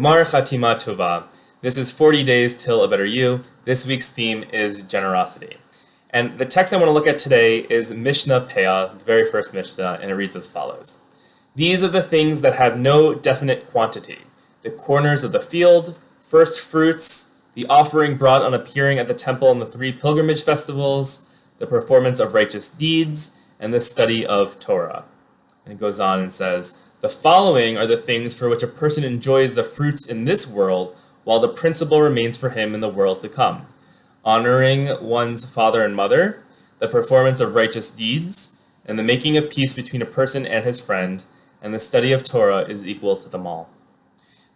Gmar Chatima Tova. This is 40 days till a better you. This week's theme is generosity. And the text I want to look at today is Mishnah Peah, the very first Mishnah, and it reads as follows. These are the things that have no definite quantity: the corners of the field, first fruits, the offering brought on appearing at the temple on the 3 pilgrimage festivals, the performance of righteous deeds, and the study of Torah. And it goes on and says, the following are the things for which a person enjoys the fruits in this world, while the principle remains for him in the world to come: honoring one's father and mother, the performance of righteous deeds, and the making of peace between a person and his friend, and the study of Torah is equal to them all.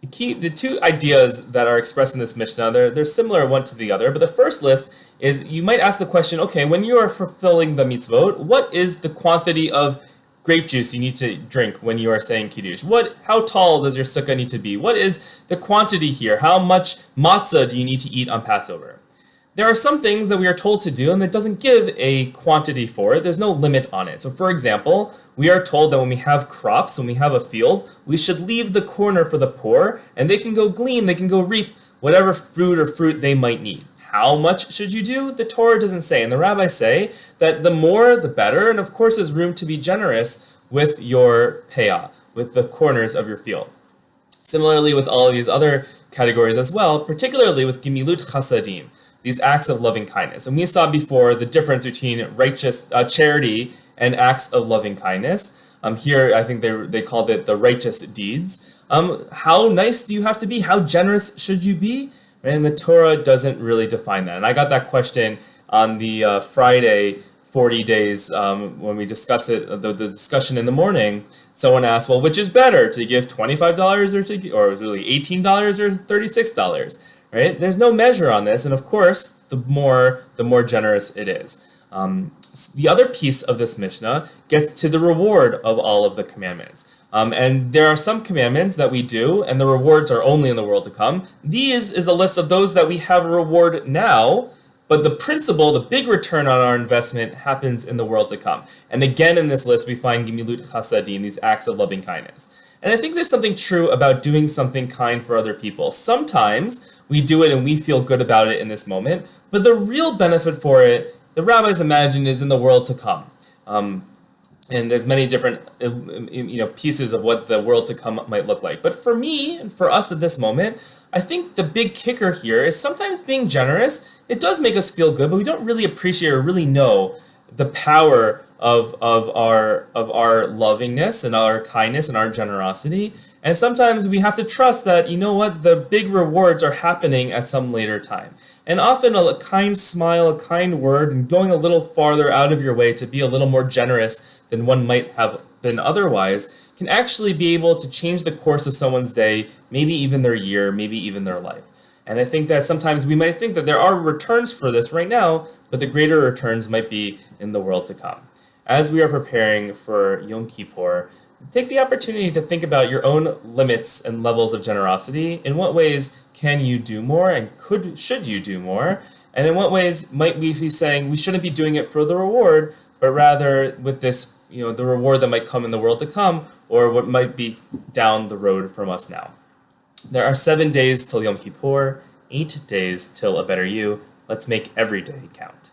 The two ideas that are expressed in this Mishnah, they're similar one to the other, but the first list is, you might ask the question, okay, when you are fulfilling the mitzvot, what is the quantity of grape juice you need to drink when you are saying Kiddush? How tall does your sukkah need to be? What is the quantity here? How much matzah do you need to eat on Passover? There are some things that we are told to do and that doesn't give a quantity for it. There's no limit on it. So for example, we are told that when we have crops, when we have a field, we should leave the corner for the poor, and they can go glean, they can go reap whatever fruit they might need. How much should you do? The Torah doesn't say, and the rabbis say that the more, the better, and of course there's room to be generous with your peah, with the corners of your field. Similarly with all of these other categories as well, particularly with gimilut chasadim, these acts of loving kindness. And we saw before the difference between righteous charity and acts of loving kindness. Here, I think they called it the righteous deeds. How nice do you have to be? How generous should you be? And the Torah doesn't really define that. And I got that question on the Friday 40 days when we discussed it, the discussion in the morning. Someone asked, well, which is better, to give $25 or really $18 or $36? Right? There's no measure on this, and of course, the more generous it is. The other piece of this Mishnah gets to the reward of all of the commandments. And there are some commandments that we do, and the rewards are only in the world to come. These is a list of those that we have a reward now, but the principle, the big return on our investment, happens in the world to come. And again in this list, we find gimilut chasadim, these acts of loving kindness. And I think there's something true about doing something kind for other people. Sometimes we do it and we feel good about it in this moment, but the real benefit for it, the rabbis imagine, is in the world to come. And there's many different pieces of what the world to come might look like. But for me, and for us at this moment, I think the big kicker here is sometimes being generous, it does make us feel good, but we don't really appreciate or really know the power of our lovingness and our kindness and our generosity. And sometimes we have to trust that, you know what, the big rewards are happening at some later time. And often a kind smile, a kind word, and going a little farther out of your way to be a little more generous than one might have been otherwise can actually be able to change the course of someone's day, maybe even their year, maybe even their life. And I think that sometimes we might think that there are returns for this right now, but the greater returns might be in the world to come. As we are preparing for Yom Kippur, take the opportunity to think about your own limits and levels of generosity. In what ways can you do more, and should you do more? And in what ways might we be saying we shouldn't be doing it for the reward, but rather with this, the reward that might come in the world to come, or what might be down the road from us now. There are 7 days till Yom Kippur, 8 days till a better you. Let's make every day count.